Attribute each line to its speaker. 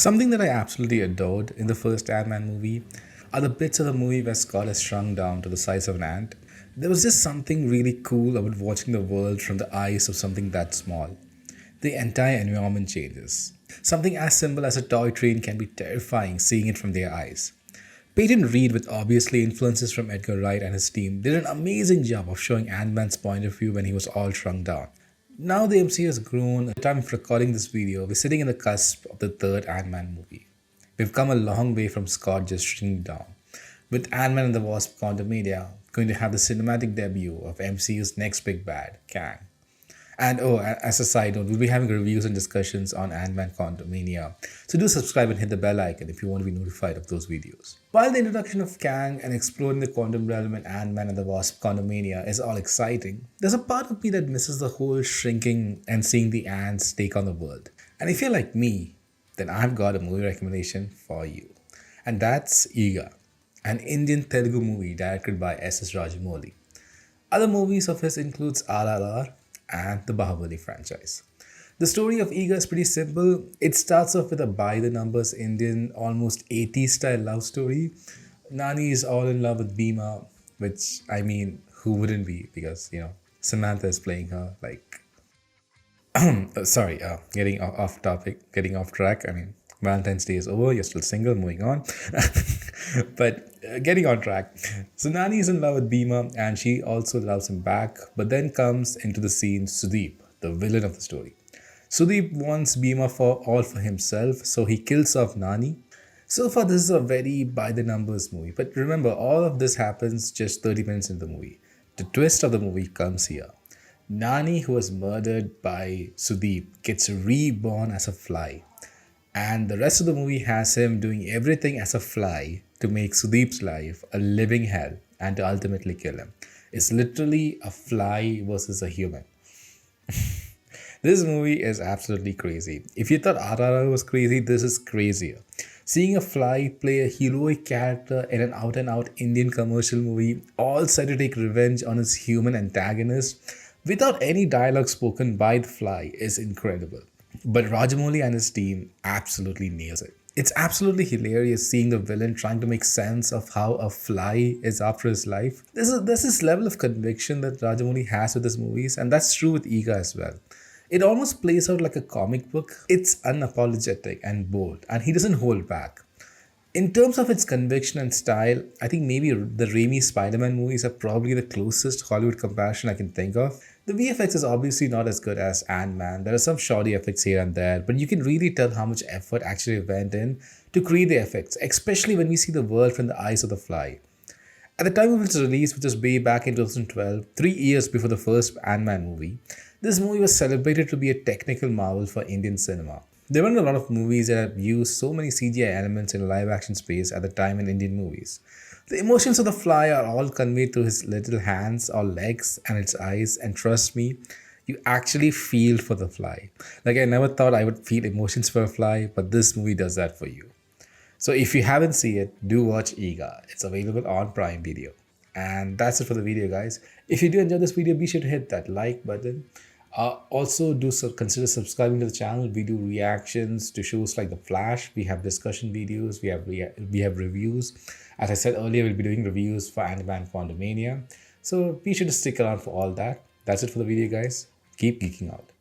Speaker 1: Something that I absolutely adored in the first Ant-Man movie are the bits of the movie where Scott is shrunk down to the size of an ant. There was just something really cool about watching the world from the eyes of something that small. The entire environment changes. Something as simple as a toy train can be terrifying seeing it from their eyes. Peyton Reed, with obviously influences from Edgar Wright and his team, did an amazing job of showing Ant-Man's point of view when he was all shrunk down. Now the MCU has grown. At the time of recording this video, we're sitting in the cusp of the third Ant-Man movie. We've come a long way from Scott just shrinking down. With Ant-Man and the Wasp Quantumania going to have the cinematic debut of MCU's next big bad, Kang. And as a side note, we'll be having reviews and discussions on Ant-Man Quantumania. So do subscribe and hit the bell icon if you want to be notified of those videos. While the introduction of Kang and exploring the quantum realm in Ant-Man and the Wasp Quantumania is all exciting, there's a part of me that misses the whole shrinking and seeing the ants take on the world. And if you're like me, then I've got a movie recommendation for you. And that's Eega, an Indian Telugu movie directed by SS Rajamouli. Other movies of his includes RRR and the Bahubali franchise. The story of Eega is pretty simple. It starts off with a by-the-numbers Indian, almost 80s style love story. Nani is all in love with Bhima, which, I mean, who wouldn't be? Because, Samantha is playing her, like... getting off topic, getting off track. I mean, Valentine's Day is over, you're still single, moving on. But getting on track. So Nani is in love with Bhima and she also loves him back. But then comes into the scene Sudeep, the villain of the story. Sudeep wants Bhima for himself, so he kills off Nani. So far, this is a very by-the-numbers movie. But remember, all of this happens just 30 minutes into the movie. The twist of the movie comes here. Nani, who was murdered by Sudeep, gets reborn as a fly. And the rest of the movie has him doing everything as a fly to make Sudeep's life a living hell and to ultimately kill him. It's literally a fly versus a human. This movie is absolutely crazy. If you thought RRR was crazy, this is crazier. Seeing a fly play a heroic character in an out-and-out Indian commercial movie, all set to take revenge on its human antagonist, without any dialogue spoken by the fly, is incredible. But Rajamouli and his team absolutely nails it. It's absolutely hilarious seeing the villain trying to make sense of how a fly is after his life. There's this level of conviction that Rajamouli has with his movies, and that's true with Eega as well. It almost plays out like a comic book. It's unapologetic and bold, and he doesn't hold back. In terms of its conviction and style, I think maybe the Raimi Spider-Man movies are probably the closest Hollywood comparison I can think of. The VFX is obviously not as good as Ant-Man. There are some shoddy effects here and there, but you can really tell how much effort actually went in to create the effects, especially when we see the world from the eyes of the fly. At the time of its release, which was way back in 2012, 3 years before the first Ant-Man movie, this movie was celebrated to be a technical marvel for Indian cinema. There weren't a lot of movies that have used so many CGI elements in live action space at the time in Indian movies. The emotions of the fly are all conveyed through his little hands or legs and its eyes, and trust me, you actually feel for the fly. Like, I never thought I would feel emotions for a fly, but this movie does that for you. So if you haven't seen it, do watch Eega. It's available on Prime Video. And that's it for the video, guys. If you do enjoy this video, be sure to hit that like button. Also, consider subscribing to the channel. We do reactions to shows like The Flash. We have discussion videos. We have reviews. As I said earlier, we'll be doing reviews for Ant-Man Quantumania. So be sure to stick around for all that. That's it for the video, guys. Keep geeking out.